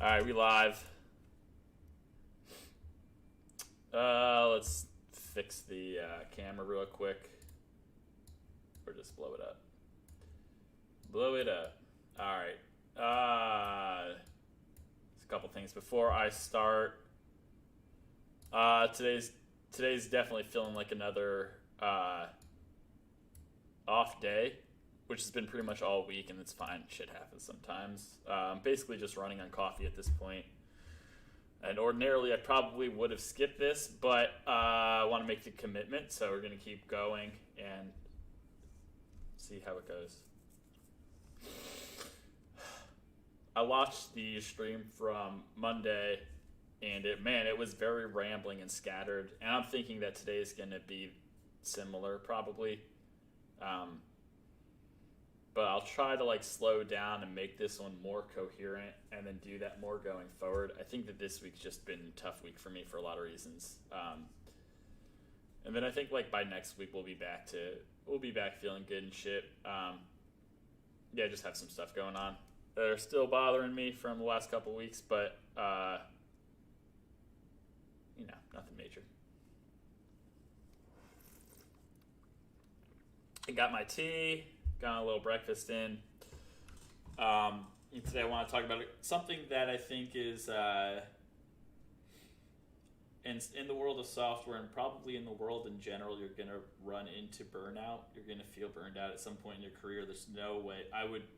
All right, we live. Let's fix the camera real quick, or just blow it up. Blow it up. All right. There's a couple things before I start. Today's definitely feeling like another off day, which has been pretty much all week, and it's fine. Shit happens sometimes. Basically just running on coffee at this point. And ordinarily I probably would have skipped this, but I want to make the commitment, so we're going to keep going and see how it goes. I watched the stream from Monday, and it was very rambling and scattered, and I'm thinking that today is going to be similar, probably. But I'll try to slow down and make this one more coherent, and then do that more going forward. I think that this week's just been a tough week for me for a lot of reasons. And then I think by next week we'll be back feeling good and shit. Just have some stuff going on that are still bothering me from the last couple weeks, but nothing major. I got my tea. Got a little breakfast in. Today I want to talk about something that I think is in the world of software, and probably in the world in general, you're going to run into burnout. You're going to feel burned out at some point in your career. There's no way. I would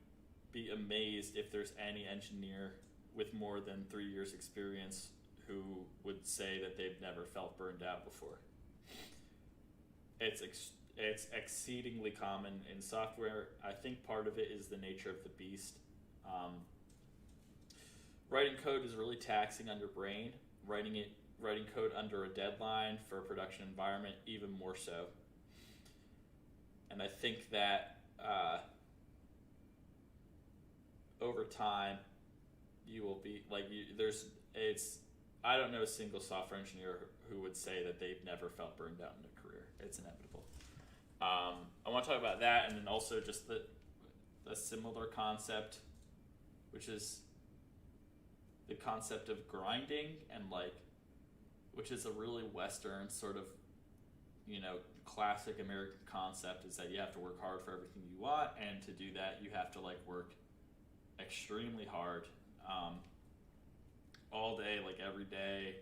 be amazed if there's any engineer with more than 3 years experience who would say that they've never felt burned out before. It's exceedingly common in software. I think part of it is the nature of the beast. Writing code is really taxing on your brain. Writing code under a deadline for a production environment, even more so. And I think that over time, you will be I don't know a single software engineer who would say that they've never felt burned out in their career. It's inevitable. I want to talk about that, and then also just the similar concept, which is the concept of grinding, and which is a really Western sort of, classic American concept, is that you have to work hard for everything you want, and to do that you have to work extremely hard, all day, every day,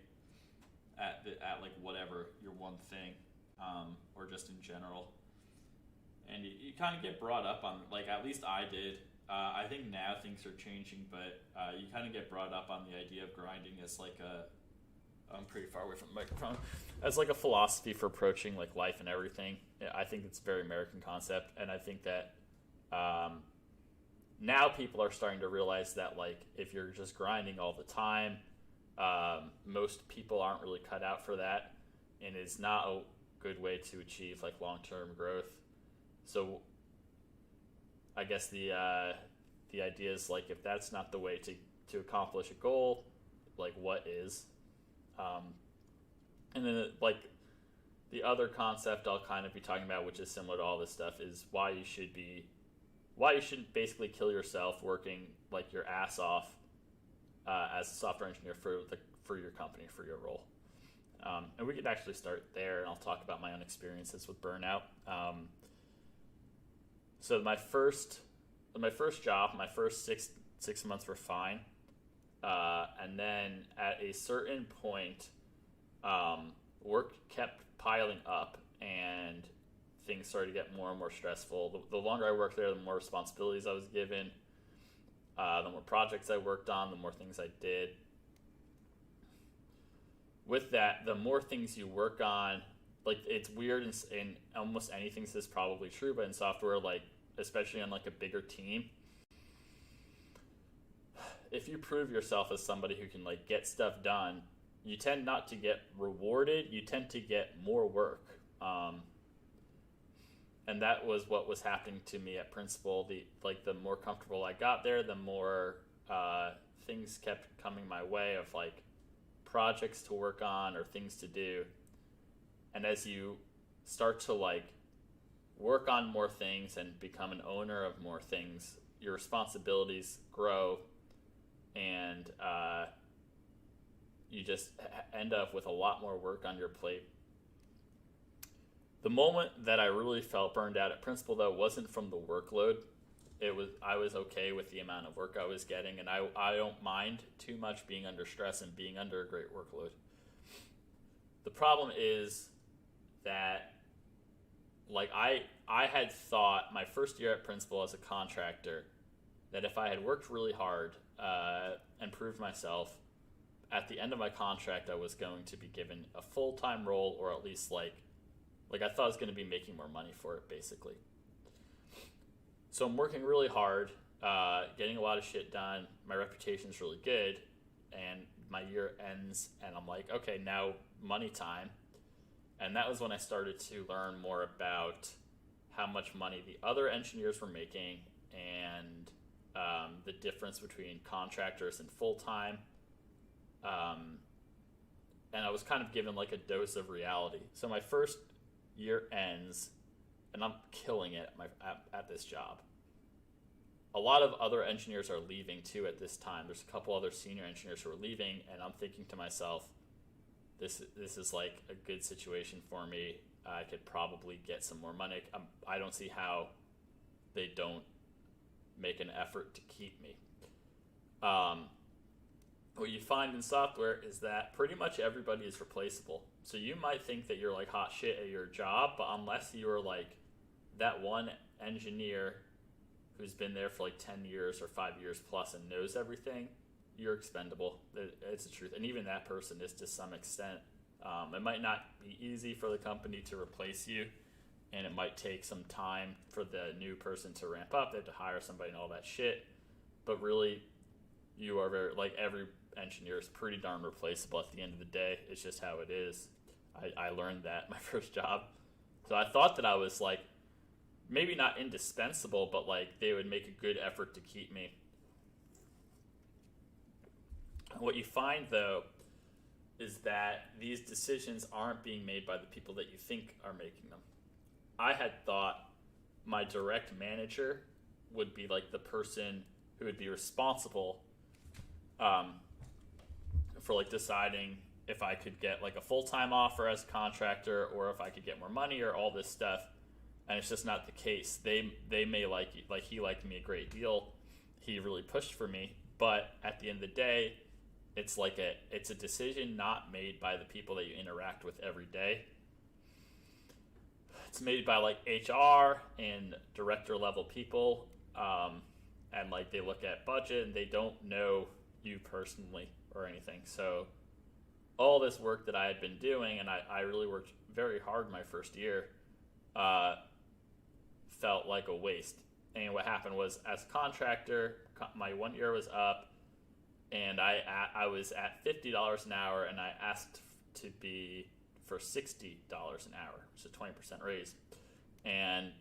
at whatever your one thing, or just in general. And you kind of get brought up on, at least I did. I think now things are changing, but you kind of get brought up on the idea of grinding as I'm pretty far away from the microphone, as a philosophy for approaching life and everything. I think it's a very American concept, and I think that now people are starting to realize that if you're just grinding all the time, most people aren't really cut out for that, and it's not a good way to achieve long-term growth. So I guess the idea is if that's not the way to accomplish a goal, what is? And then the other concept I'll kind of be talking about, which is similar to all this stuff, is why you shouldn't basically kill yourself working your ass off as a software engineer for your company, for your role. And we could actually start there, and I'll talk about my own experiences with burnout. So my first job, my first six months were fine, and then at a certain point, work kept piling up, and things started to get more and more stressful. The longer I worked there, the more responsibilities I was given, the more projects I worked on, the more things I did. With that, the more things you work on, it's weird in almost anything. This is probably true, but in software, especially on a bigger team, if you prove yourself as somebody who can get stuff done, you tend not to get rewarded. You tend to get more work, and that was what was happening to me at Principal. The more comfortable I got there, the more things kept coming my way of projects to work on or things to do. And as you start to work on more things and become an owner of more things, your responsibilities grow, and you just end up with a lot more work on your plate. The moment that I really felt burned out at Principal, though, wasn't from the workload. I was okay with the amount of work I was getting, and I don't mind too much being under stress and being under a great workload. The problem is that, like, I had thought my first year at Principal as a contractor that if I had worked really hard and proved myself, at the end of my contract I was going to be given a full-time role, or at least like I thought I was going to be making more money for it, basically. So I'm working really hard, getting a lot of shit done. My reputation's really good, and my year ends, and I'm like, okay, now money time. And that was when I started to learn more about how much money the other engineers were making, and the difference between contractors and full-time. And I was kind of given like a dose of reality. So my first year ends, and I'm killing it at this job. A lot of other engineers are leaving too at this time. There's a couple other senior engineers who are leaving, and I'm thinking to myself, this is like a good situation for me. I could probably get some more money. I don't see how they don't make an effort to keep me. What you find in software is that pretty much everybody is replaceable. So you might think that you're like hot shit at your job, but unless you're like that one engineer who's been there for like 10 years or 5 years plus and knows everything, you're expendable. It's the truth. And even that person is to some extent. It might not be easy for the company to replace you, and it might take some time for the new person to ramp up. They have to hire somebody and all that shit. But really, you are very, like, every engineer is pretty darn replaceable at the end of the day. It's just how it is. I learned that my first job. So I thought that I was like, maybe not indispensable, but like they would make a good effort to keep me. What you find, though, is that these decisions aren't being made by the people that you think are making them. I had thought my direct manager would be like the person who would be responsible for like deciding if I could get like a full-time offer as a contractor, or if I could get more money, or all this stuff. And it's just not the case. They may like he liked me a great deal. He really pushed for me, but at the end of the day, it's a decision not made by the people that you interact with every day. It's made by like HR and director level people, and like they look at budget and they don't know you personally or anything. So all this work that I had been doing, and I really worked very hard my first year, felt like a waste. And what happened was, as a contractor, my 1 year was up, and I was at $50 an hour, and I asked to be for $60 an hour, which is a 20% raise. And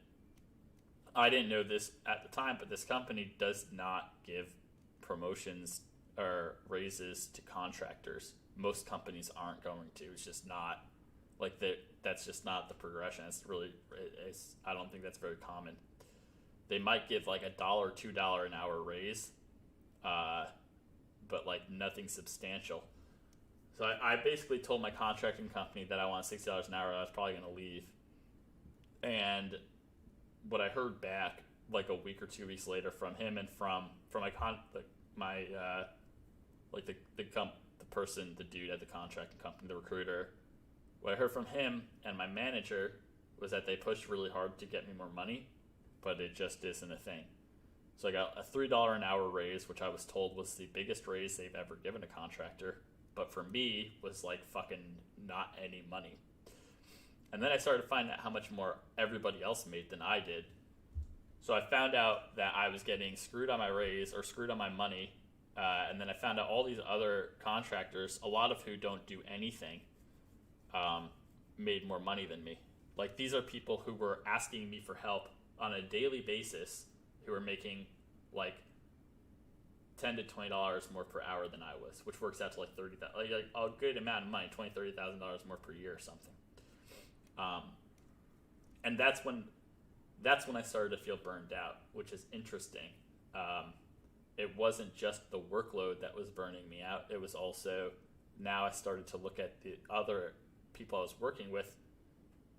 I didn't know this at the time, but this company does not give promotions or raises to contractors. Most companies aren't going to. It's just not like that. That's just not the progression. I don't think that's very common. They might give like $1 or $2 an hour raise, but like nothing substantial. So I basically told my contracting company that I want $60 an hour, and I was probably going to leave. And what I heard back like a week or 2 weeks later from him and from the person, the dude at the contracting company, the recruiter, what I heard from him and my manager was that they pushed really hard to get me more money, but it just isn't a thing. So I got a $3 an hour raise, which I was told was the biggest raise they've ever given a contractor, but for me was like fucking not any money. And then I started to find out how much more everybody else made than I did. So I found out that I was getting screwed on my raise or screwed on my money. And then I found out all these other contractors, a lot of who don't do anything, made more money than me. Like, these are people who were asking me for help on a daily basis, who were making like $10 to $20 more per hour than I was, which works out to like $30,000, like a good amount of money, $20,000-$30,000 more per year or something. And that's when I started to feel burned out, which is interesting. it wasn't just the workload that was burning me out. It was also, now I started to look at the other people I was working with,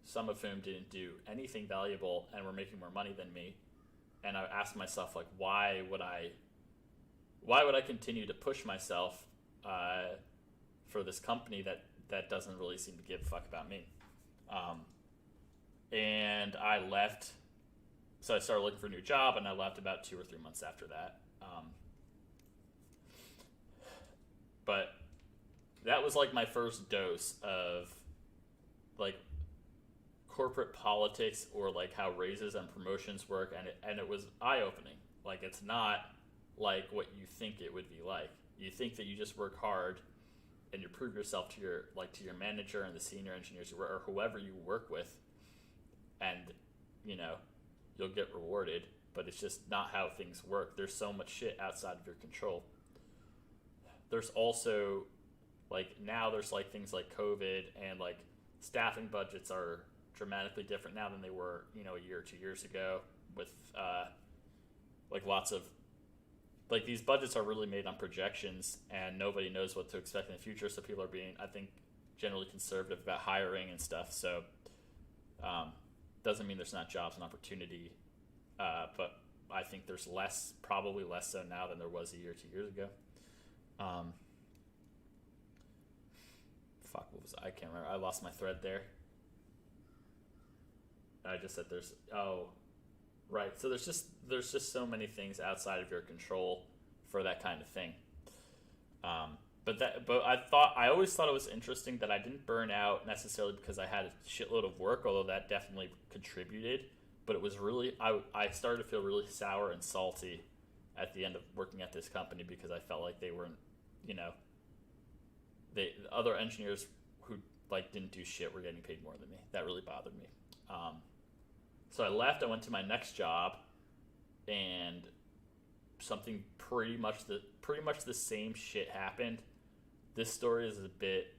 some of whom didn't do anything valuable and were making more money than me. And I asked myself, like, why would I continue to push myself for this company that doesn't really seem to give a fuck about me? And I left. So I started looking for a new job, and I left about 2 or 3 months after that. But that was like my first dose of like corporate politics, or like how raises and promotions work, and it was eye-opening. Like, it's not like what you think it would be like. You think that you just work hard and you prove yourself to your manager and the senior engineers or whoever you work with, and you'll get rewarded. But it's just not how things work. There's so much shit outside of your control. There's also now there's things like COVID, and like staffing budgets are dramatically different now than they were a year or 2 years ago, with lots of these budgets are really made on projections, and nobody knows what to expect in the future, so people are being, I think, generally conservative about hiring and stuff. So doesn't mean there's not jobs and opportunity, but I think there's probably less so now than there was a year or 2 years ago. I can't remember. I lost my thread there. I just said right. So there's just so many things outside of your control for that kind of thing. But I always thought it was interesting that I didn't burn out necessarily because I had a shitload of work, although that definitely contributed. But it was really, I started to feel really sour and salty at the end of working at this company, because I felt like they weren't, the other engineers who didn't do shit were getting paid more than me. That really bothered me. So I left. I went to my next job, and something pretty much the same shit happened. This story is a bit.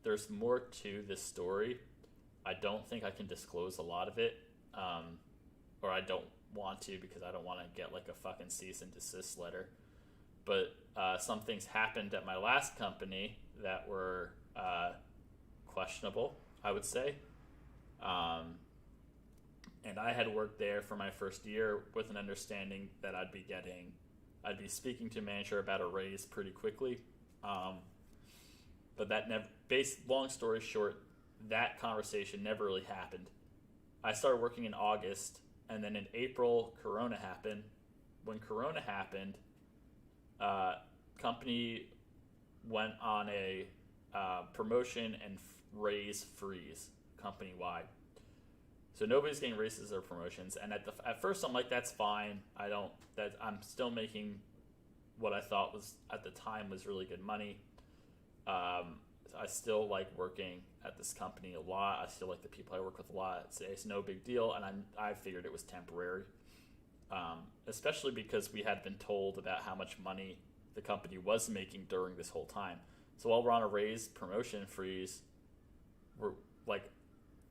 There's more to this story. I don't think I can disclose a lot of it, or I don't want to, because I don't want to get a fucking cease and desist letter. But some things happened at my last company that were questionable, I would say. And I had worked there for my first year with an understanding that I'd be speaking to a manager about a raise pretty quickly. But that long story short, that conversation never really happened. I started working in August, and then in April, Corona happened. When Corona happened, company went on a promotion and raise freeze company-wide. So nobody's getting raises or promotions, and at first I'm like, that's fine. I'm still making what I thought was at the time was really good money. I still like working at this company a lot. I still like the people I work with a lot. It's no big deal, and I figured it was temporary, especially because we had been told about how much money the company was making during this whole time. So while we're on a raise promotion freeze, we're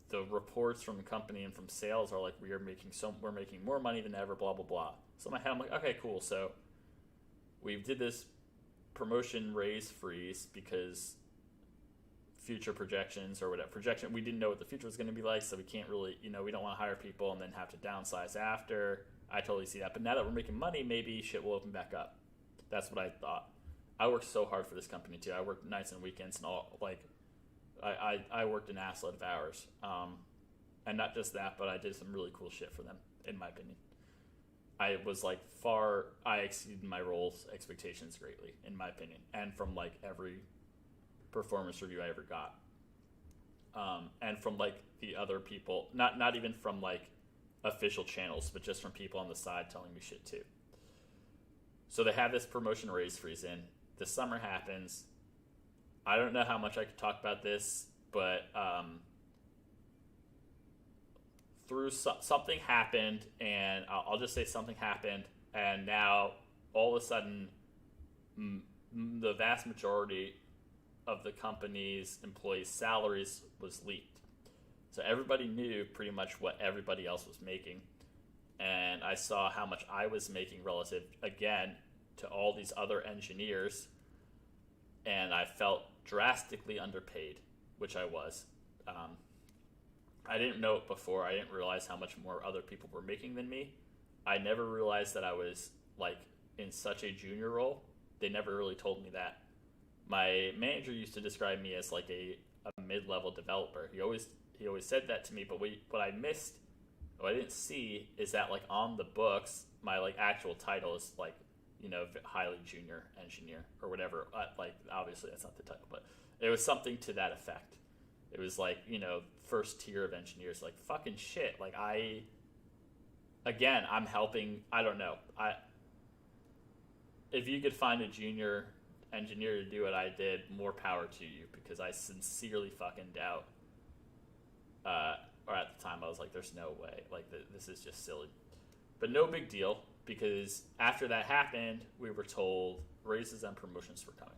the reports from the company and from sales are we're making more money than ever, blah blah blah. So in my head I'm like, okay, cool. So we did this promotion raise freeze because future projections or whatever we didn't know what the future was going to be like, so we can't really, we don't want to hire people and then have to downsize after. I totally see that. But now that we're making money, maybe shit will open back up. That's what I thought. I worked so hard for this company too. I worked nights and weekends and all, I worked an assload of hours. And not just that, but I did some really cool shit for them, in my opinion. I was I exceeded my role's expectations greatly, in my opinion. And from every performance review I ever got. And from the other people, not even from official channels, but just from people on the side telling me shit too. So they have this promotion raise freeze in. The summer happens. I don't know how much I could talk about this, but something happened, and I'll just say something happened, and now all of a sudden the vast majority of the company's employees' salaries was leaked. So everybody knew pretty much what everybody else was making. and I saw how much I was making relative, again, to all these other engineers, and I felt drastically underpaid, which I was. I didn't know it before. I didn't realize how much more other people were making than me. I never realized that I was like in such a junior role. They never really told me that. My manager used to describe me as like a mid-level developer. He always said that to me, but what I missed, what I didn't see, is that like on the books, my like actual title is like, you know, highly junior engineer or whatever. Like obviously that's not the title, but it was something to that effect. It was like, you know, first tier of engineers. Like fucking shit. Like I'm helping. I don't know. If you could find a junior engineer to do what I did, more power to you, because I sincerely fucking doubt. Or at the time, I was like, "There's no way. Like this is just silly." But no big deal, because after that happened, we were told raises and promotions were coming.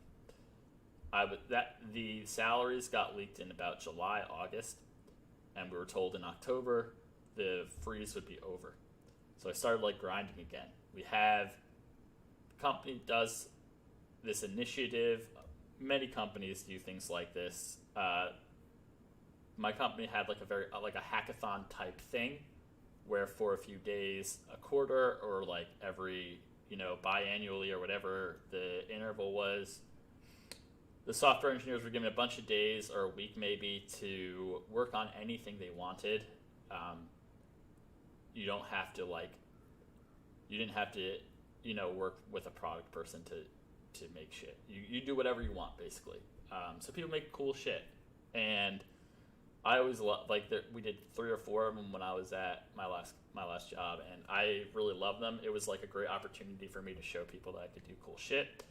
The salaries got leaked in about July, August, and we were told in October the freeze would be over. So I started like grinding again. We have company does this initiative. Many companies do things like this. My company had like a hackathon type thing, where for a few days, a quarter, or like every, you know, biannually or whatever the interval was, the software engineers were given a bunch of days or a week maybe to work on anything they wanted. You don't have to you didn't have to, you know, work with a product person to make shit. You do whatever you want basically. So people make cool shit, and I always we did 3 or 4 of them when I was at my last job, and I really loved them. It was like a great opportunity for me to show people that I could do cool shit.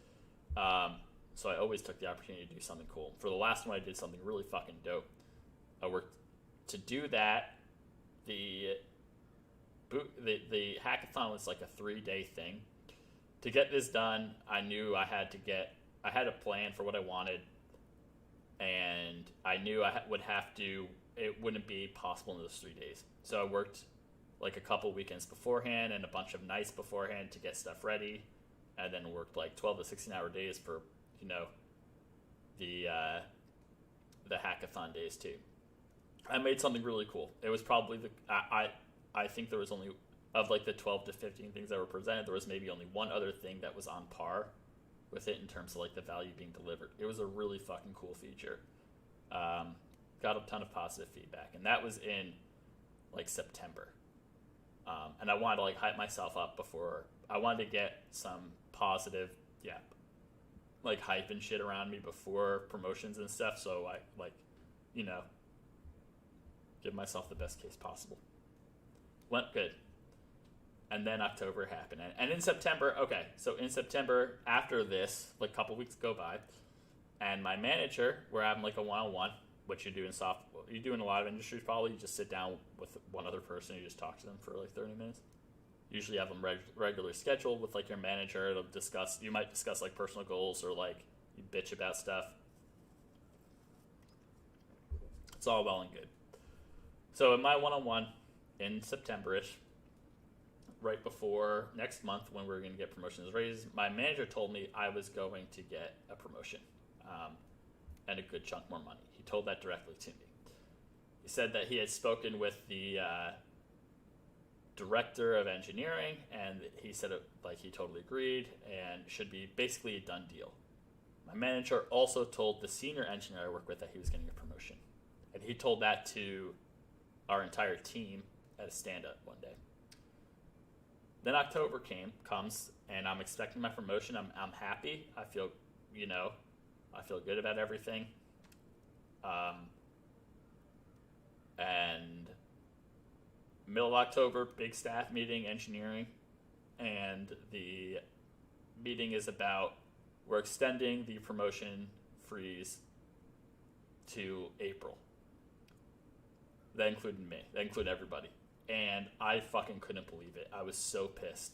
So I always took the opportunity to do something cool. For the last one, I did something really fucking dope. I worked to do that. The hackathon was like a 3-day thing. To get this done, I knew I had a plan for what I wanted, and I knew it wouldn't be possible in those 3 days. So I worked like a couple weekends beforehand and a bunch of nights beforehand to get stuff ready, and then worked like 12 to 16-hour days for, you know, the hackathon days too. I made something really cool. It was probably I think there was only, of like the 12 to 15 things that were presented, there was maybe only one other thing that was on par with it in terms of like the value being delivered. It was a really fucking cool feature. Got a ton of positive feedback, and that was in like September. And I wanted to like hype myself up before. I wanted to get some positive, like hype and shit around me before promotions and stuff. So I you know, give myself the best case possible. Went good. And then October happened. And in September, in September, after this, like a couple weeks go by, and my manager, we're having like a one-on-one, which you do in a lot of industries probably. You just sit down with one other person, you just talk to them for like 30 minutes. Usually have them regularly scheduled with like your manager. You might discuss like personal goals, or like you bitch about stuff. It's all well and good. So in my one-on-one in September-ish, right before next month when we were going to get promotions raised, my manager told me I was going to get a promotion and a good chunk more money. He told that directly to me. He said that he had spoken with the director of engineering, and he said he totally agreed and should be basically a done deal. My manager also told the senior engineer I work with that he was getting a promotion, and he told that to our entire team at a stand-up one day. Then October comes, and I'm expecting my promotion. I'm happy. I feel good about everything. And middle of October, big staff meeting, engineering, and the meeting is about, we're extending the promotion freeze to April. That included me. That included everybody. And I fucking couldn't believe it. I was so pissed.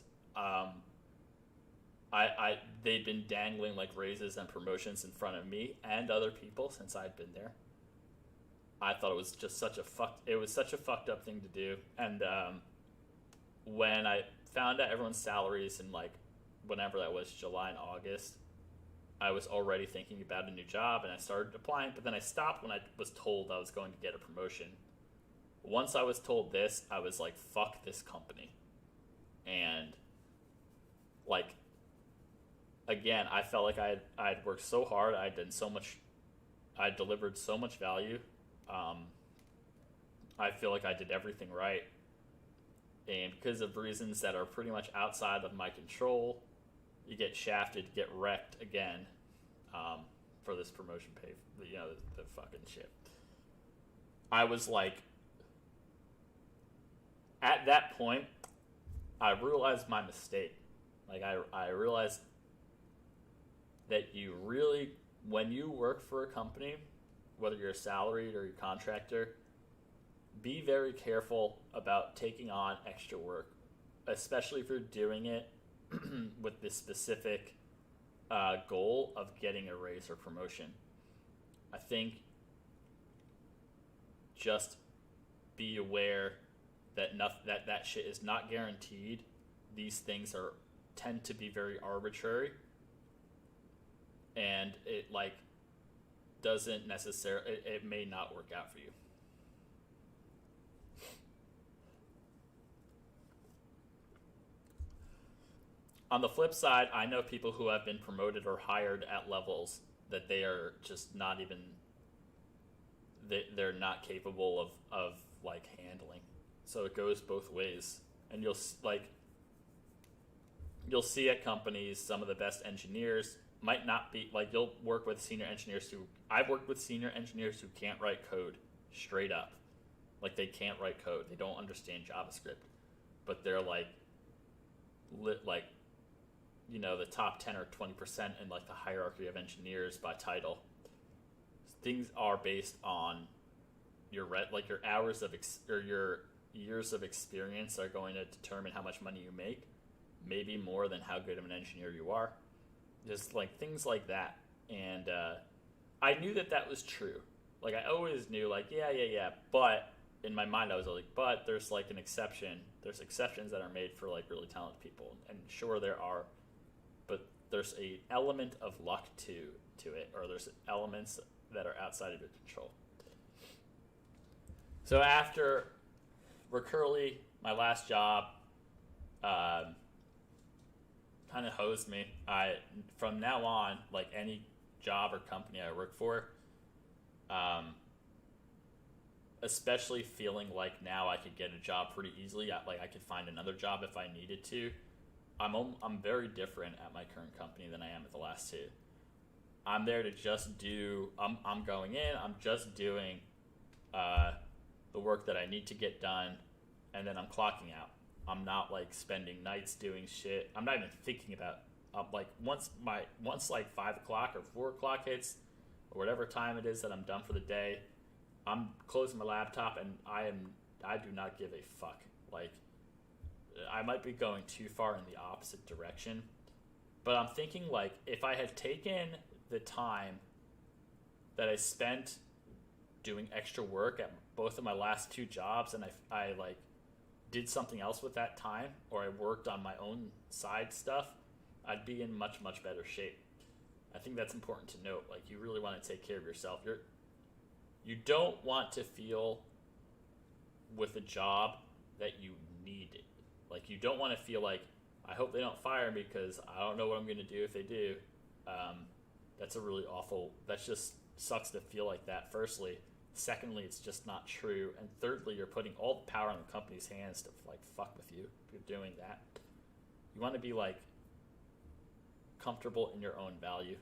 They'd been dangling like raises and promotions in front of me and other people since I'd been there. I thought it was just such a fucked up thing to do. And when I found out everyone's salaries in like whenever that was, July and August, I was already thinking about a new job and I started applying, but then I stopped when I was told I was going to get a promotion. Once I was told this, I was like, fuck this company. And like, again, I felt like I'd worked so hard, I'd done so much, I delivered so much value. I feel like I did everything right. And because of reasons that are pretty much outside of my control, you get shafted, get wrecked again for this promotion pay, the fucking shit. I was like, at that point, I realized my mistake. Like, I realized that you really, when you work for a company, whether you're a salaried or you're a contractor, be very careful about taking on extra work, especially if you're doing it with this specific goal of getting a raise or promotion. I think just be aware that that shit is not guaranteed. These things tend to be very arbitrary, and it like doesn't necessarily, it may not work out for you. On the flip side, I know people who have been promoted or hired at levels that they are just not even, they're not capable of like handling. So it goes both ways. And you'll see at companies some of the best engineers might not be, like, you'll work with senior engineers I've worked with senior engineers who can't write code straight up. Like, they can't write code. They don't understand JavaScript. But they're like the top 10 or 20% in like the hierarchy of engineers by title. Things are based on your hours of or your years of experience are going to determine how much money you make, maybe more than how good of an engineer you are. Just like things like that. And I knew that was true. Like, I always knew, like, yeah, but in my mind I was like, but there's like an exception. There's exceptions that are made for like really talented people, and sure there are, but there's a element of luck to it, or there's elements that are outside of your control. So after Recurly, my last job, kind of hosed me. From now on, like any job or company I work for, especially feeling like now I could get a job pretty easily, like I could find another job if I needed to. I'm very different at my current company than I am at the last two. I'm there to just do. I'm going in. I'm just doing the work that I need to get done, and then I'm clocking out. I'm not like spending nights doing shit. I'm not even thinking about. Like once 5 o'clock or 4 o'clock hits, or whatever time it is that I'm done for the day, I'm closing my laptop and I do not give a fuck. Like, I might be going too far in the opposite direction, but I'm thinking, like, if I had taken the time that I spent doing extra work at both of my last two jobs, and I like did something else with that time, or I worked on my own side stuff, I'd be in much, much better shape. I think that's important to note. Like, you really want to take care of yourself. You don't want to feel with a job that you need it. Like, you don't want to feel like, I hope they don't fire me because I don't know what I'm going to do if they do. That's a really awful, that just sucks to feel like that, firstly. Secondly, it's just not true. And thirdly, you're putting all the power in the company's hands to, like, fuck with you if you're doing that. You want to be, like, comfortable in your own value.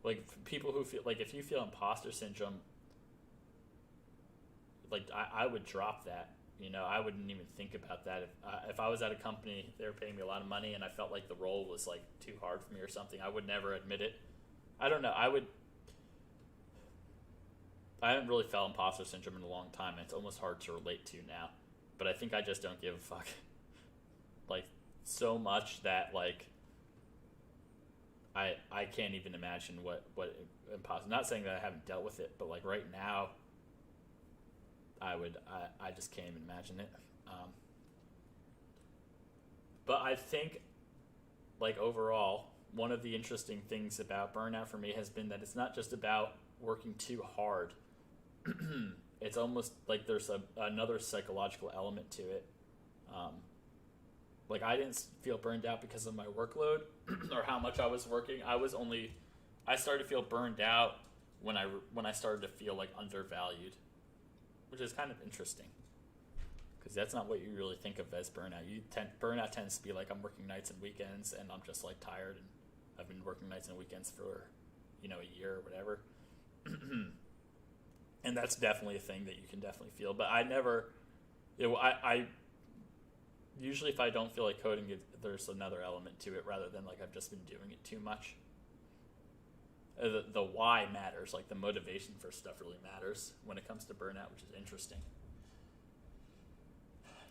Like, for people who feel, like, if you feel imposter syndrome, like, I would drop that. You know, I wouldn't even think about that. If I was at a company, they were paying me a lot of money, and I felt like the role was, like, too hard for me or something, I would never admit it. I don't know. I haven't really felt imposter syndrome in a long time, and it's almost hard to relate to now. But I think I just don't give a fuck. Like, so much that, like, I can't even imagine what imposter. Not saying that I haven't dealt with it, but, like, right now, I just can't even imagine it. But I think, like, overall, one of the interesting things about burnout for me has been that it's not just about working too hard. It's almost like there's another psychological element to it. Like, I didn't feel burned out because of my workload or how much I was working. I started to feel burned out when I started to feel like undervalued, which is kind of interesting because that's not what you really think of as burnout. Burnout tends to be like, I'm working nights and weekends and I'm just like tired, and I've been working nights and weekends for a year or whatever. And that's definitely a thing that you can definitely feel. But I never, I usually, if I don't feel like coding, there's another element to it rather than like I've just been doing it too much. The why matters, like the motivation for stuff really matters when it comes to burnout, which is interesting.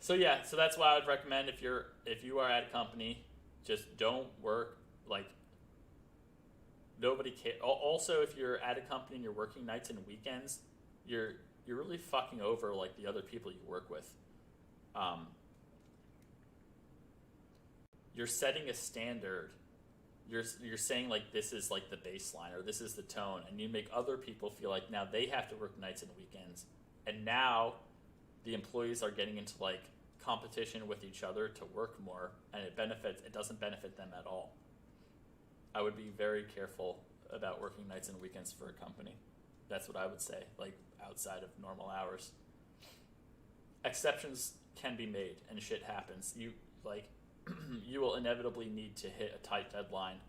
So that's why I would recommend if you are at a company, just don't work like nobody cares. Also, if you're at a company and you're working nights and weekends, you're really fucking over like the other people you work with. You're setting a standard. You're saying like this is like the baseline or this is the tone, and you make other people feel like now they have to work nights and weekends, and now the employees are getting into like competition with each other to work more, and it doesn't benefit them at all. I would be very careful about working nights and weekends for a company. That's what I would say, like outside of normal hours. Exceptions can be made and shit happens. You will inevitably need to hit a tight deadline,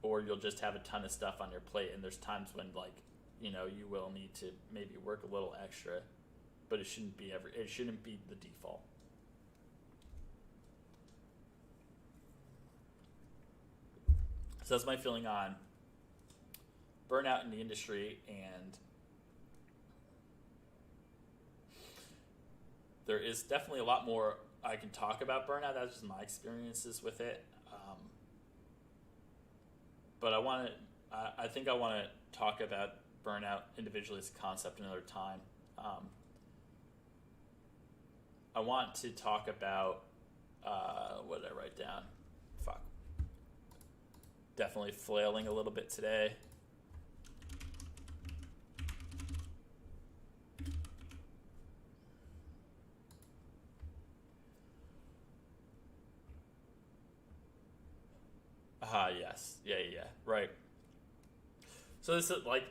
or you'll just have a ton of stuff on your plate, and there's times when you will need to maybe work a little extra, but it shouldn't be the default. So that's my feeling on burnout in the industry, and there is definitely a lot more I can talk about burnout. That's just my experiences with it. But I think I want to talk about burnout individually as a concept another time. I want to talk about, what did I write down? Fuck. Definitely flailing a little bit today. Yes. Yeah. Right. So this is like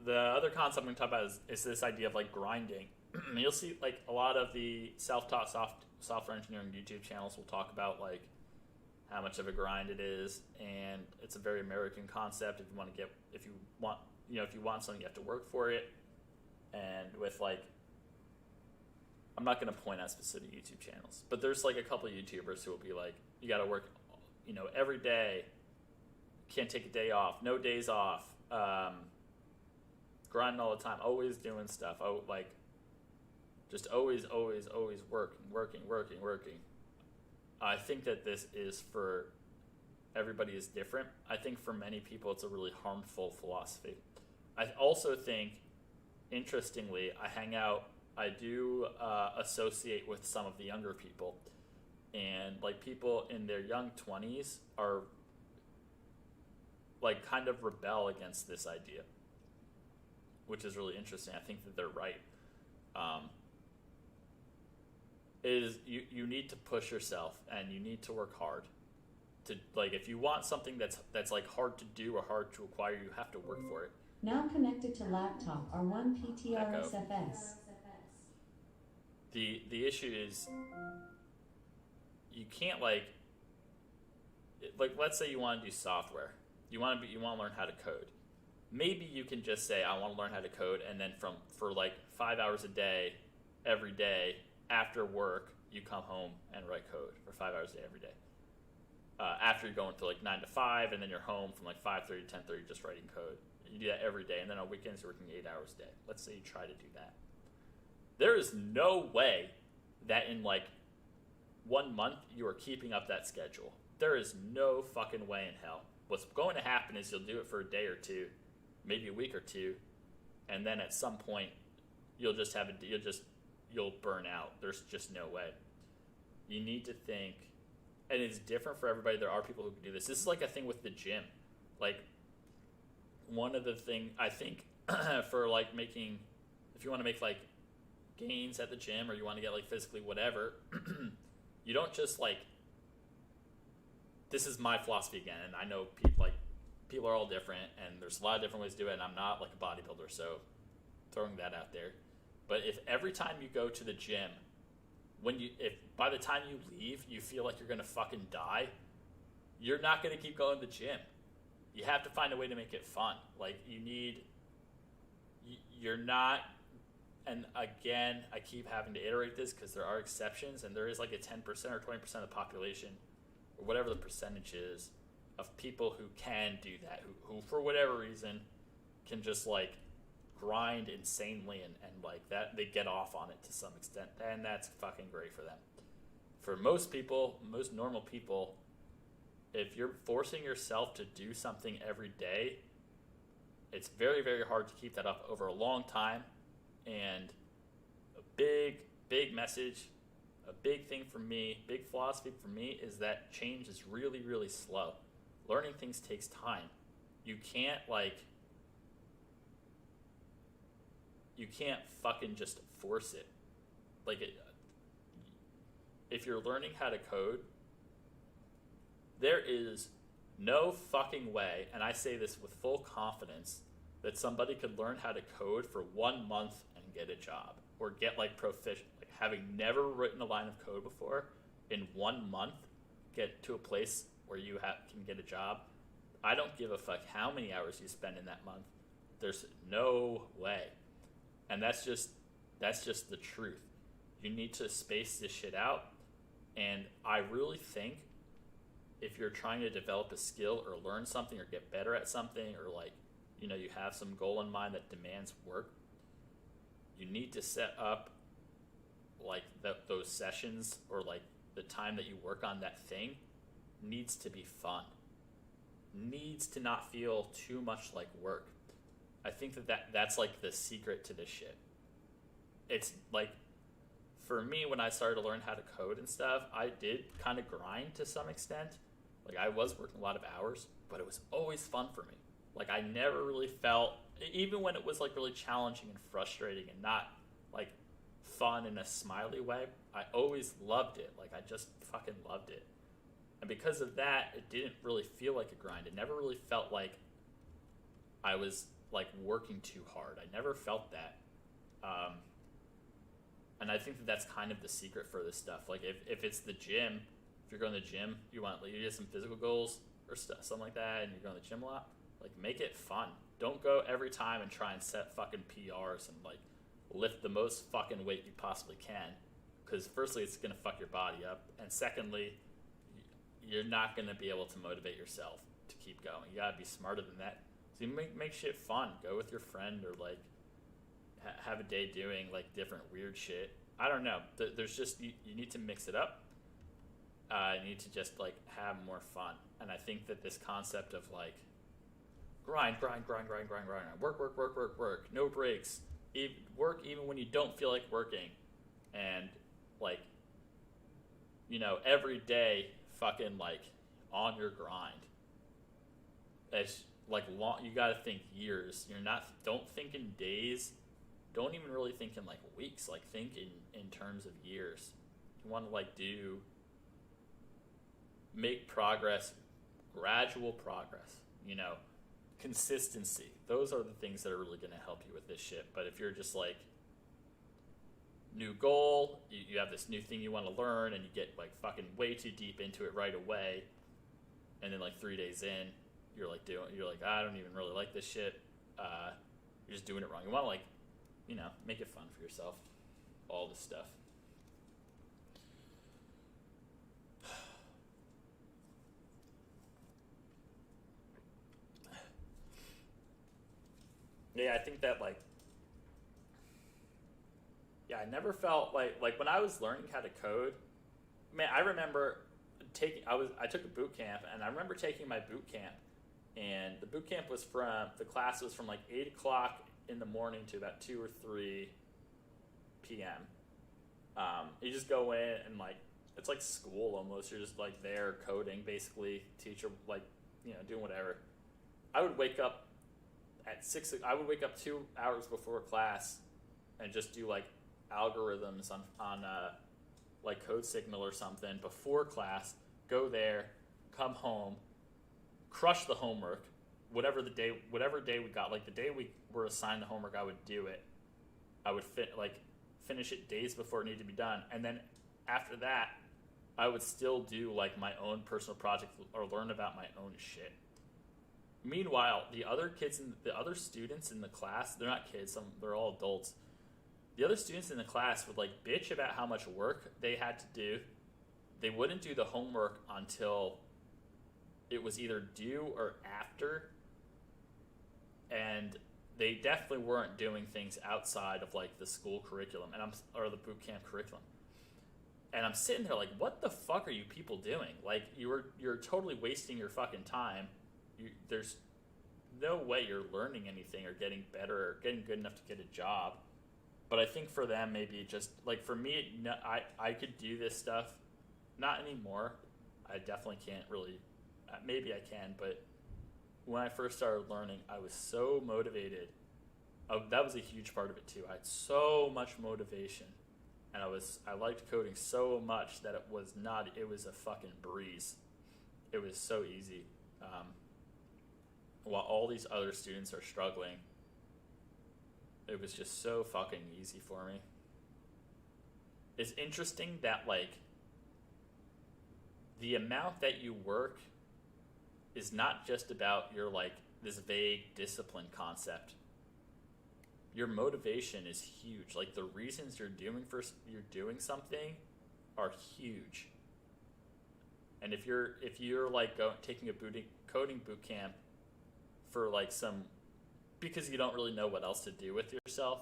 the other concept I'm going to talk about is this idea of like grinding. You'll see like a lot of the self-taught software engineering YouTube channels will talk about like how much of a grind it is, and it's a very American concept. If you want something, you have to work for it. And with like, I'm not going to point out specific YouTube channels, but there's like a couple of YouTubers who will be like, you got to work, every day. Can't take a day off. No days off. Grinding all the time. Always doing stuff. Just always working. I think that this is for everybody is different. I think for many people it's a really harmful philosophy. I also think, interestingly, I do associate with some of the younger people. And like people in their young 20s are like kind of rebel against this idea, which is really interesting. I think that they're right. You need to push yourself and you need to work hard. To like, if you want something that's like hard to do or hard to acquire, you have to work for it. Now connected to laptop R1 PTRSFS. The issue is you can't like let's say you want to do software. You want to learn how to code. Maybe you can just say, I want to learn how to code, and then for like 5 hours a day, every day, after work, you come home and write code for 5 hours a day every day. After you're going to like 9 to 5, and then you're home from like 5:30 to 10:30 just writing code. You do that every day, and then on weekends you're working 8 hours a day. Let's say you try to do that. There is no way that in like 1 month you are keeping up that schedule. There is no fucking way in hell. What's going to happen is you'll do it for a day or two, maybe a week or two, and then at some point you'll burn out. There's just no way. You need to think and it's different for everybody. There are people who can do this. This is like a thing with the gym. Like, one of the thing I think for like making, if you want to make like gains at the gym or you want to get like physically whatever, you don't just like, this is my philosophy again, and I know people are all different, and there's a lot of different ways to do it, and I'm not like a bodybuilder, so throwing that out there. But if every time you go to the gym, if by the time you leave you feel like you're gonna fucking die, you're not gonna keep going to the gym. You have to find a way to make it fun. Like, you're not, and again, I keep having to iterate this because there are exceptions, and there is like a 10% or 20% of the population, or whatever the percentage is, of people who can do that, who for whatever reason can just like grind insanely and like that, they get off on it to some extent, and that's fucking great for them. For most people, most normal people, if you're forcing yourself to do something every day, it's very, very hard to keep that up over a long time. And a big message, a big thing for me, big philosophy for me is that change is really, really slow. Learning things takes time. You can't fucking just force it. If you're learning how to code, there is no fucking way, and I say this with full confidence, that somebody could learn how to code for 1 month and get a job, or get like proficient, like having never written a line of code before, in 1 month get to a place where you can get a job. I don't give a fuck how many hours you spend in that month. There's no way. And that's just the truth. You need to space this shit out. And I really think if you're trying to develop a skill or learn something or get better at something, or like, you have some goal in mind that demands work, you need to set up like those sessions, or like the time that you work on that thing needs to be fun. Needs to not feel too much like work. I think that's like the secret to this shit. It's like, for me, when I started to learn how to code and stuff, I did kind of grind to some extent. Like, I was working a lot of hours, but it was always fun for me. Like, I never really felt, even when it was like really challenging and frustrating and not like fun in a smiley way, I always loved it. Like, I just fucking loved it. And because of that, it didn't really feel like a grind. It never really felt like I was like working too hard. I never felt that. And I think that's kind of the secret for this stuff. Like, if it's the gym, if you're going to the gym, you get some physical goals or something like that, and you're going to the gym a lot, like, make it fun. Don't go every time and try and set fucking PRs and like lift the most fucking weight you possibly can. Because firstly, it's going to fuck your body up. And secondly, you're not going to be able to motivate yourself to keep going. You got to be smarter than that. So you make shit fun. Go with your friend, or like have a day doing like different weird shit. I don't know. There's just, you need to mix it up. You need to just like have more fun. And I think that this concept of like grind, work, no breaks, work even when you don't feel like working, and like, every day fucking like on your grind. It's like long. You got to think years. Don't think in days. Don't even really think in like weeks. Like, think in terms of years. You want to like make progress, gradual progress. Consistency. Those are the things that are really going to help you with this shit. But if you're just like, new goal, you have this new thing you want to learn, and you get like fucking way too deep into it right away, and then like 3 days in, you're like, I don't even really like this shit. You're just doing it wrong. You want to like, make it fun for yourself. All this stuff. Yeah, I think that like, I never felt like when I was learning how to code, man, I remember I took a boot camp, and I remember taking my boot camp, and the boot camp the class was from like 8 o'clock in the morning to about 2 or 3 p.m. You just go in, and like, it's like school almost. You're just like there coding, basically. Teacher, like, doing whatever. I would wake up at 6. I would wake up 2 hours before class and just do like algorithms on like Code Signal or something before class. Go there, come home, crush the homework. Whatever day we got, like the day we were assigned the homework, I would do it. I would finish it days before it needed to be done, and then after that, I would still do like my own personal project or learn about my own shit. Meanwhile, the other students in the class, they're not kids, they're all adults. The other students in the class would like bitch about how much work they had to do. They wouldn't do the homework until it was either due or after, and they definitely weren't doing things outside of like the school curriculum or the boot camp curriculum. And I'm sitting there like, what the fuck are you people doing? Like, you're totally wasting your fucking time. There's no way you're learning anything or getting better or getting good enough to get a job. But I think for them, maybe just like for me, I could do this stuff. Not anymore. I definitely can't really. Maybe I can, but when I first started learning, I was so motivated. That was a huge part of it too. I had so much motivation, and I liked coding so much that it was a fucking breeze. It was so easy. While all these other students are struggling, it was just so fucking easy for me. It's interesting that like the amount that you work is not just about your like this vague discipline concept. Your motivation is huge. Like the reasons you're doing something are huge. And if you're like taking a coding boot camp for like because you don't really know what else to do with yourself,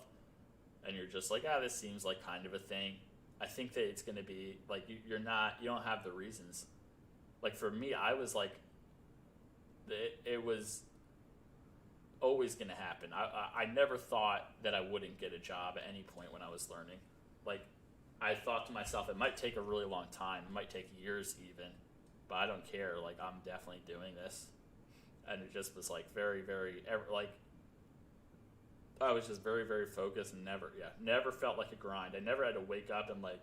and you're just like, this seems like kind of a thing. I think that it's going to be like you don't have the reasons. Like for me, I was like, it was always going to happen. I never thought that I wouldn't get a job at any point when I was learning. Like I thought to myself, it might take a really long time. It might take years even, but I don't care. Like I'm definitely doing this. And it just was like very, very, like I was just very, very focused and never felt like a grind. I never had to wake up and like,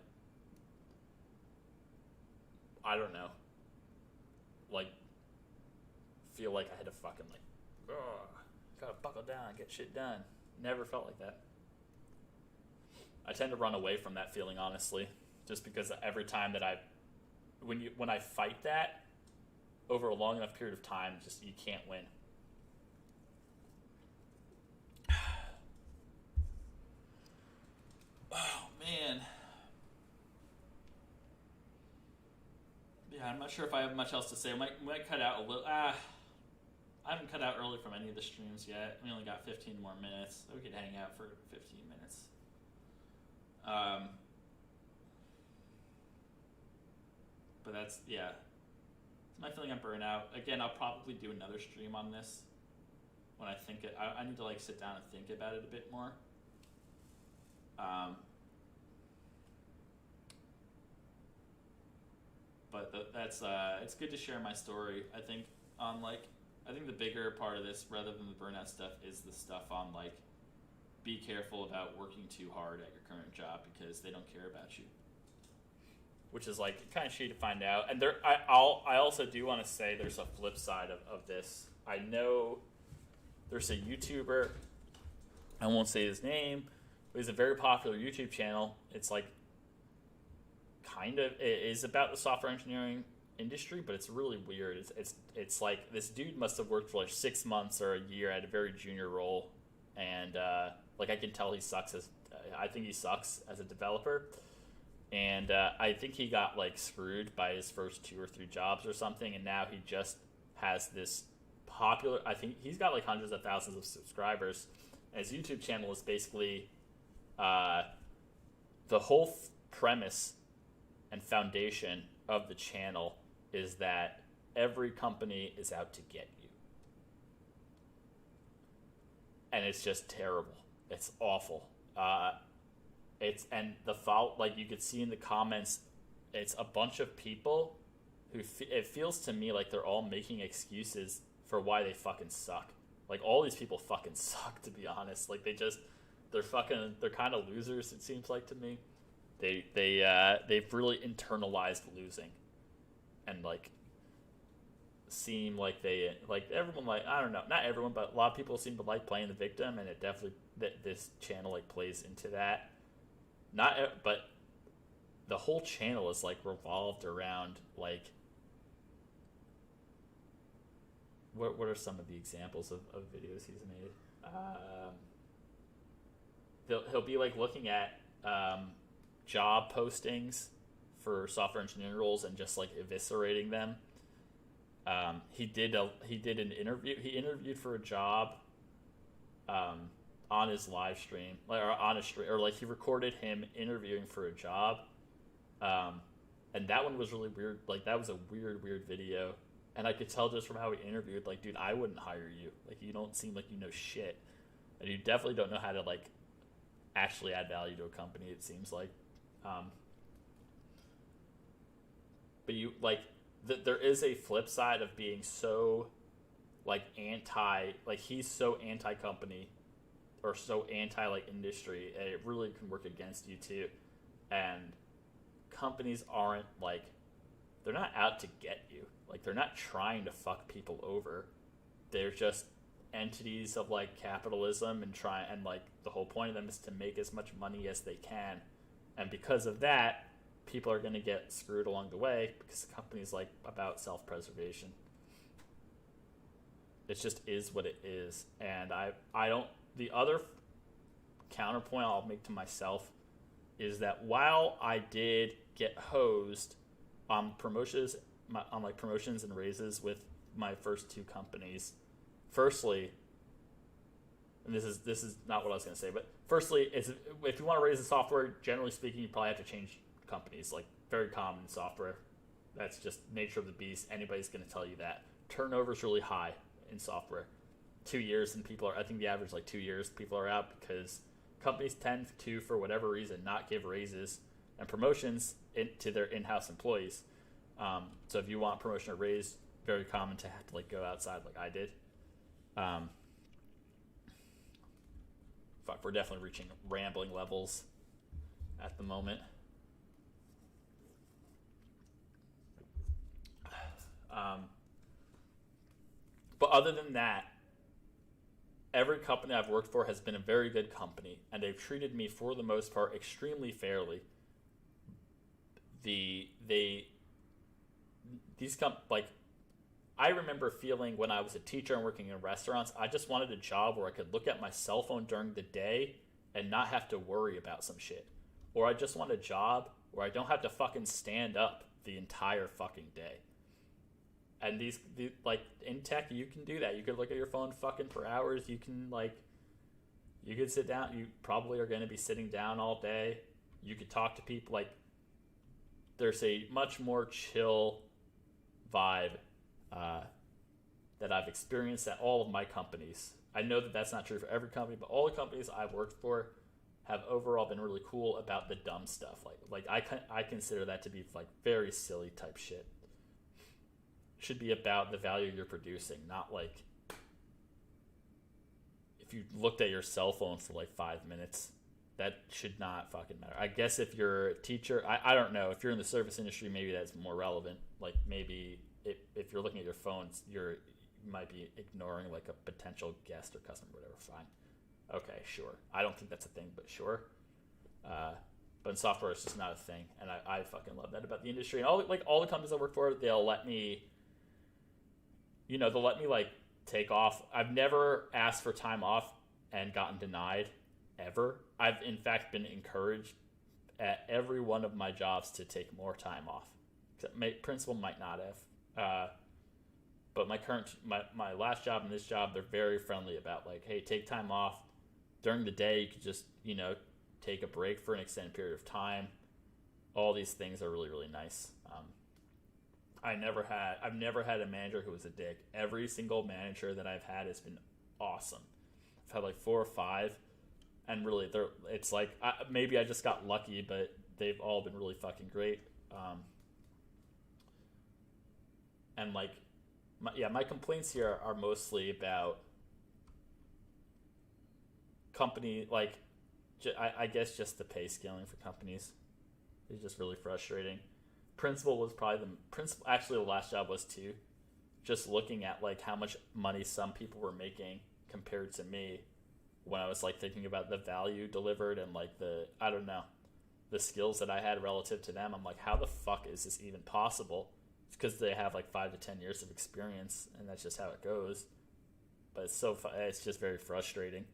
I don't know, like feel like I had to fucking like, gotta buckle down, get shit done. Never felt like that. I tend to run away from that feeling, honestly, just because every time that when I fight that over a long enough period of time, just you can't win. Oh man. Yeah, I'm not sure if I have much else to say. I might cut out a little. I haven't cut out early from any of the streams yet. We only got 15 more minutes. We could hang out for 15 minutes. But that's, yeah. It's my feeling on burnout. Again, I'll probably do another stream on this when I think it. I need to like sit down and think about it a bit more. But that's it's good to share my story. I think the bigger part of this, rather than the burnout stuff, is the stuff on like, be careful about working too hard at your current job because they don't care about you. Which is like kind of shitty to find out. And I also do want to say there's a flip side of this. I know there's a YouTuber, I won't say his name, but he's a very popular YouTube channel. It's like it is about the software engineering industry, but it's really weird. It's like this dude must have worked for like 6 months or a year at a very junior role, and like I can tell he sucks I think he sucks as a developer. And I think he got like screwed by his first 2 or 3 jobs or something, and now he just has this popular. I think he's got like hundreds of thousands of subscribers. And his YouTube channel is basically the whole premise and foundation of the channel is that every company is out to get you, and it's just terrible. It's awful. And the fault, like you could see in the comments, it's a bunch of people who it feels to me like they're all making excuses for why they fucking suck. Like, all these people fucking suck, to be honest. Like, they're kind of losers, it seems like to me. They've really internalized losing, and like seem like everyone, like, I don't know, not everyone, but a lot of people seem to like playing the victim, and it definitely, this channel like plays into that. But the whole channel is like revolved around like, what are some of the examples of videos he's made? He'll be like looking at job postings for software engineering roles and just like eviscerating them. He did an interview. He interviewed for a job on his live stream, like he recorded him interviewing for a job, and that one was really weird. Like, that was a weird video, and I could tell just from how he interviewed, like, dude, I wouldn't hire you. Like, you don't seem like you know shit, and you definitely don't know how to like actually add value to a company, it seems like. But you like there is a flip side of being so like he's so anti-company or so anti like industry, and it really can work against you too. And companies aren't like, they're not out to get you. Like, they're not trying to fuck people over. They're just entities of like capitalism, and like the whole point of them is to make as much money as they can. And because of that, people are going to get screwed along the way, because the company's like about self-preservation. It just is what it is. And I don't, the other counterpoint I'll make to myself is that while I did get hosed on promotions and raises with my first two companies, firstly, and this is not what I was going to say, but firstly, if you want to raise the software, generally speaking, you probably have to change companies. Like, very common in software. That's just nature of the beast. Anybody's going to tell you that. Turnover is really high in software. 2 years, and I think the average like 2 years, people are out because companies tend to, for whatever reason, not give raises and promotions to their in-house employees. So if you want promotion or raise, very common to have to like go outside, like I did. We're definitely reaching rambling levels at the moment. But other than that, every company I've worked for has been a very good company, and they've treated me, for the most part, extremely fairly. I remember feeling when I was a teacher and working in restaurants, I just wanted a job where I could look at my cell phone during the day and not have to worry about some shit. Or I just want a job where I don't have to fucking stand up the entire fucking day. And these like, in tech, you can do that. You could look at your phone fucking for hours. You could sit down. You probably are going to be sitting down all day. You could talk to people. Like, there's a much more chill vibe that I've experienced at all of my companies. I know that that's not true for every company, but all the companies I've worked for have overall been really cool about the dumb stuff. Like I consider that to be like very silly type shit. Should be about the value you're producing, not like if you looked at your cell phone for like 5 minutes. That should not fucking matter. I guess if you're a teacher, I don't know. If you're in the service industry, maybe that's more relevant. Like, maybe if you're looking at your phones, you might be ignoring like a potential guest or customer, whatever. Fine. Okay, sure. I don't think that's a thing, but sure. But in software, it's just not a thing, and I fucking love that about the industry. And all the companies I work for, they'll let me, like take off. I've never asked for time off and gotten denied, ever. I've in fact been encouraged at every one of my jobs to take more time off. My principal might not have, but my last job and this job, they're very friendly about like, hey, take time off during the day. You could just take a break for an extended period of time. All these things are really, really nice. I've never had a manager who was a dick. Every single manager that I've had has been awesome. I've had like 4 or 5. And really, it's like, maybe I just got lucky, but they've all been really fucking great. And like, my complaints here are mostly about company, like, I guess just the pay scaling for companies is just really frustrating. Principal was probably the principal. Actually, the last job was too. Just looking at like how much money some people were making compared to me, when I was like thinking about the value delivered and like I don't know, the skills that I had relative to them. I'm like, how the fuck is this even possible? It's because they have like 5 to 10 years of experience, and that's just how it goes. But it's just very frustrating.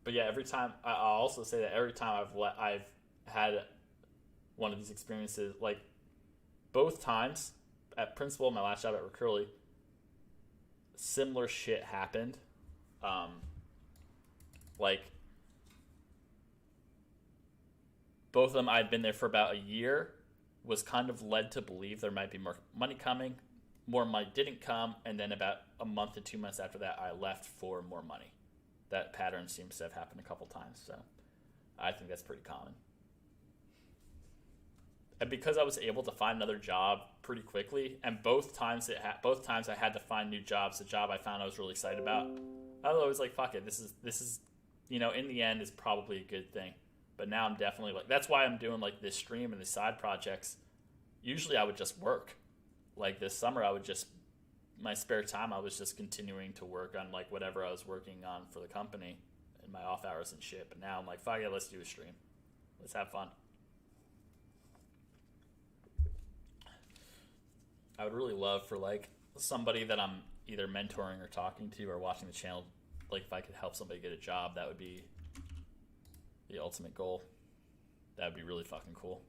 But yeah, every time I'll also say that every time I've had one of these experiences, like both times at Principal, my last job at Recurly, similar shit happened. Like both of them, I'd been there for about a year, was kind of led to believe there might be more money coming. More money didn't come, and then about a month to 2 months after that, I left for more money. That pattern seems to have happened a couple times, so I think that's pretty common. And because I was able to find another job pretty quickly, and both times I had to find new jobs, the job I found I was really excited about, I was always like, fuck it, this is in the end is probably a good thing. But now I'm definitely like, that's why I'm doing like this stream and the side projects. Usually I would just work. Like this summer, my spare time, I was just continuing to work on like whatever I was working on for the company in my off hours and shit. But now I'm like, fuck it, let's do a stream. Let's have fun. I would really love for like somebody that I'm either mentoring or talking to or watching the channel, like if I could help somebody get a job, that would be the ultimate goal. That would be really fucking cool.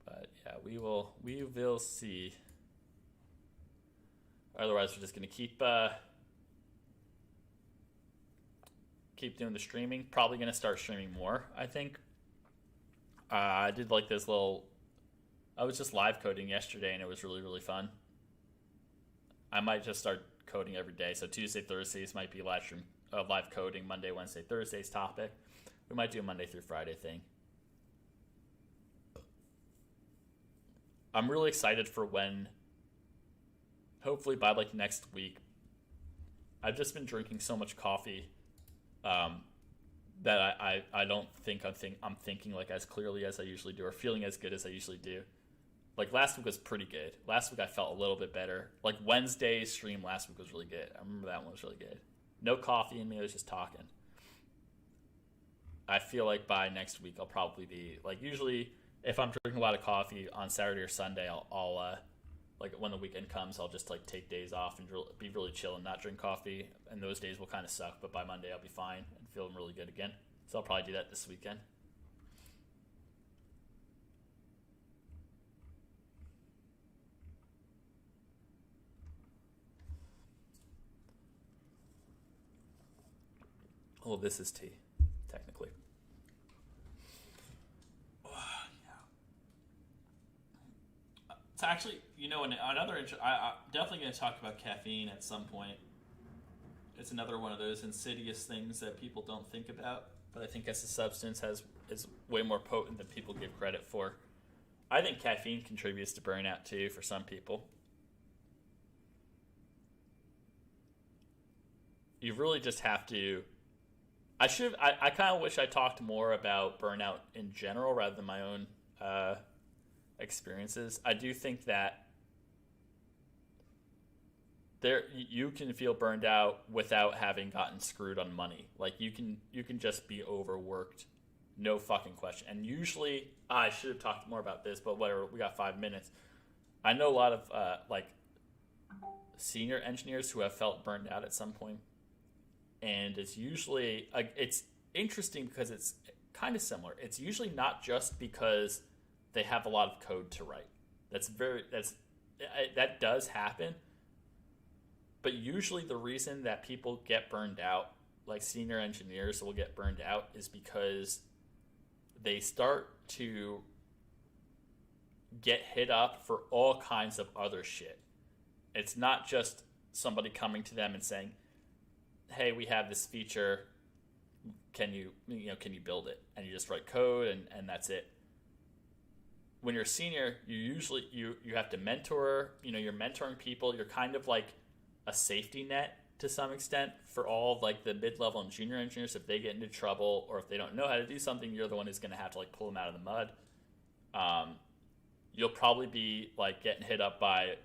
But yeah, we will see. Otherwise, we're just gonna keep doing the streaming. Probably gonna start streaming more, I think. I did like this little. I was just live coding yesterday, and it was really, really fun. I might just start coding every day. So Tuesday, Thursdays might be live coding. Monday, Wednesday, Thursday's topic. We might do a Monday through Friday thing. I'm really excited for when, hopefully by like next week. I've just been drinking so much coffee that I don't think I'm thinking like as clearly as I usually do, or feeling as good as I usually do. Like last week was pretty good. Last week I felt a little bit better. Like Wednesday's stream last week was really good. I remember that one was really good. No coffee in me, I was just talking. I feel like by next week I'll probably be like, usually if I'm drinking a lot of coffee on Saturday or Sunday, I'll like when the weekend comes, I'll just like take days off and be really chill and not drink coffee. And those days will kind of suck, but by Monday I'll be fine and feeling really good again. So I'll probably do that this weekend. Oh, this is tea, technically. It's actually, another. I'm definitely going to talk about caffeine at some point. It's another one of those insidious things that people don't think about, but I think as a substance is way more potent than people give credit for. I think caffeine contributes to burnout too for some people. You really just have to. I kind of wish I talked more about burnout in general rather than my own experiences. I do think that you can feel burned out without having gotten screwed on money. Like you can just be overworked, no fucking question. And usually, I should have talked more about this, but whatever. We got 5 minutes. I know a lot of like senior engineers who have felt burned out at some point. And it's usually, it's interesting because it's kind of similar. It's usually not just because they have a lot of code to write. That does happen. But usually the reason that people get burned out, like senior engineers will get burned out, is because they start to get hit up for all kinds of other shit. It's not just somebody coming to them and saying, hey, we have this feature. can you build it? And you just write code and that's it. When you're a senior, you usually you have to mentor. You're mentoring people. You're kind of like a safety net to some extent for all like the mid-level and junior engineers. If they get into trouble or if they don't know how to do something, you're the one who's going to have to like pull them out of the mud. You'll probably be like getting hit up by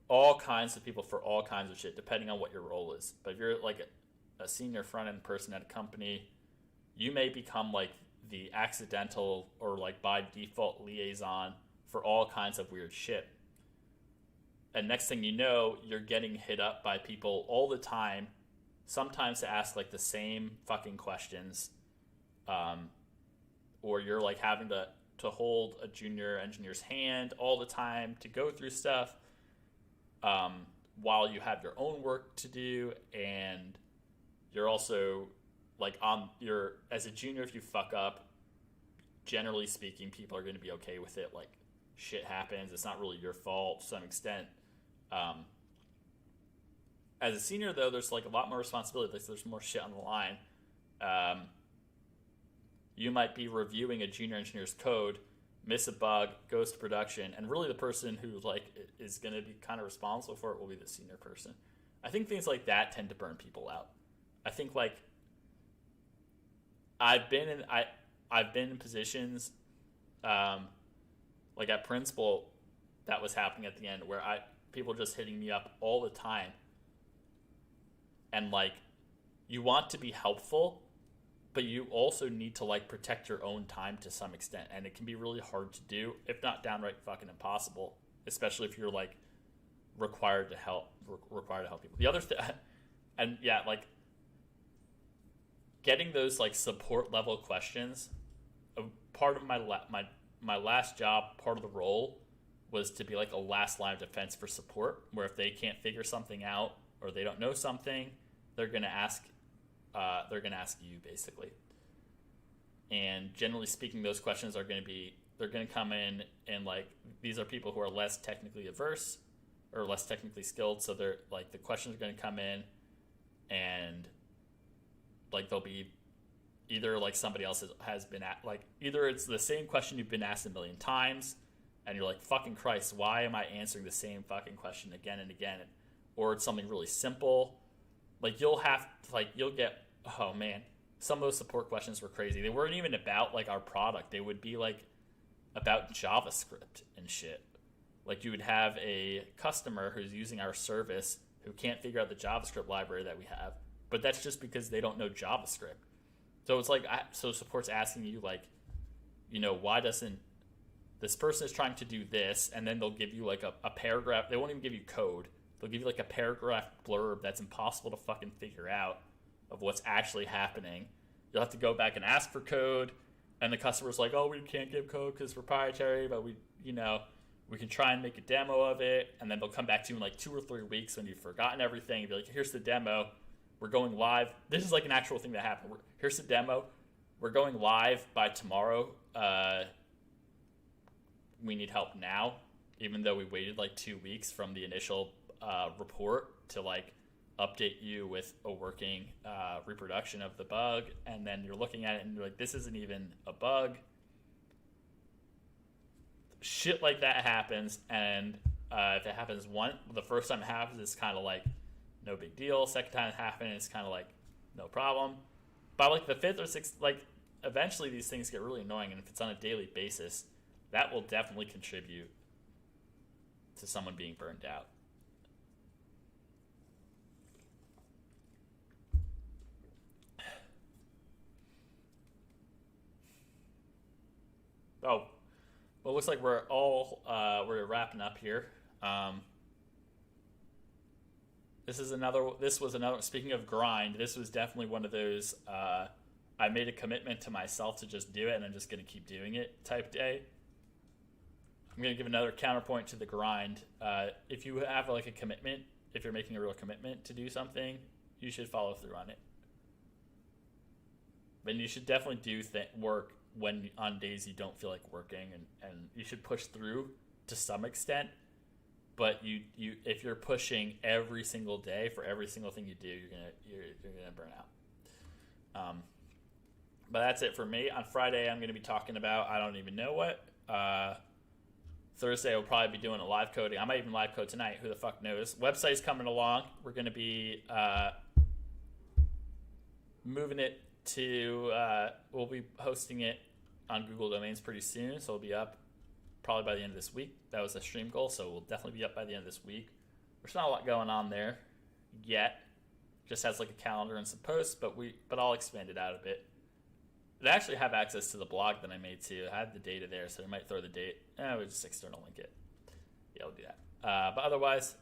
all kinds of people for all kinds of shit, depending on what your role is. But if you're like a senior front-end person at a company, you may become like the accidental or like by default liaison for all kinds of weird shit. And next thing you know, you're getting hit up by people all the time, sometimes to ask like the same fucking questions. Or you're like having to hold a junior engineer's hand all the time to go through stuff while you have your own work to do. And you're also like as a junior, if you fuck up, generally speaking, people are going to be okay with it. Like, shit happens. It's not really your fault to some extent. As a senior, though, there's like a lot more responsibility. Like, there's more shit on the line. You might be reviewing a junior engineer's code, miss a bug, goes to production, and really the person who like is going to be kind of responsible for it will be the senior person. I think things like that tend to burn people out. I think like I've been in positions like at principal that was happening at the end where people just hitting me up all the time, and like you want to be helpful, but you also need to like protect your own time to some extent, and it can be really hard to do, if not downright fucking impossible, especially if you're like required to help people. The other thing, and yeah, like getting those like support level questions. Part of my last job, part of the role was to be like a last line of defense for support, where if they can't figure something out or they don't know something, they're gonna ask you basically. And generally speaking, those questions they're gonna come in, and like these are people who are less technically averse or less technically skilled, so they're like the questions are gonna come in, and like they'll be either like somebody else has been at, like either it's the same question you've been asked a million times and you're like, fucking Christ, why am I answering the same fucking question again and again? Or it's something really simple. Like you'll get, oh man, some of those support questions were crazy. They weren't even about like our product. They would be like about JavaScript and shit. Like you would have a customer who's using our service who can't figure out the JavaScript library that we have, but that's just because they don't know JavaScript. So it's like, so support's asking you like, why doesn't this person is trying to do this, and then they'll give you like a paragraph. They won't even give you code. They'll give you like a paragraph blurb that's impossible to fucking figure out of what's actually happening. You'll have to go back and ask for code, and the customer's like, oh, we can't give code because it's proprietary, but we can try and make a demo of it. And then they'll come back to you in like 2 or 3 weeks when you've forgotten everything and be like, here's the demo. We're going live. This is like an actual thing that happened. Here's the demo. We're going live by tomorrow. We need help now, even though we waited like 2 weeks from the initial report to like update you with a working reproduction of the bug. And then you're looking at it and you're like, this isn't even a bug. Shit like that happens. And if it happens the first time it happens, it's kind of like, no big deal. Second time it happened, it's kind of like, no problem. By like the 5th or 6th, like eventually these things get really annoying, and if it's on a daily basis, that will definitely contribute to someone being burned out. Oh, well, it looks like we're wrapping up here. This was another, speaking of grind, this was definitely one of those, I made a commitment to myself to just do it and I'm just going to keep doing it type day. I'm going to give another counterpoint to the grind. If you have like a commitment, if you're making a real commitment to do something, you should follow through on it. But you should definitely do work when on days you don't feel like working, and you should push through to some extent. But you if you're pushing every single day for every single thing you do, you're gonna burn out. But that's it for me. On Friday, I'm going to be talking about I don't even know what. Thursday, I'll probably be doing a live coding. I might even live code tonight. Who the fuck knows? Website's coming along. We're going to be moving it to, we'll be hosting it on Google Domains pretty soon. So it'll be up probably by the end of this week. That was a stream goal. So we'll definitely be up by the end of this week. There's not a lot going on there yet. Just has like a calendar and some posts, but I'll expand it out a bit. They actually have access to the blog that I made too. I had the data there, so they might throw the date. We'll just external link it. Yeah, we'll do that. But otherwise,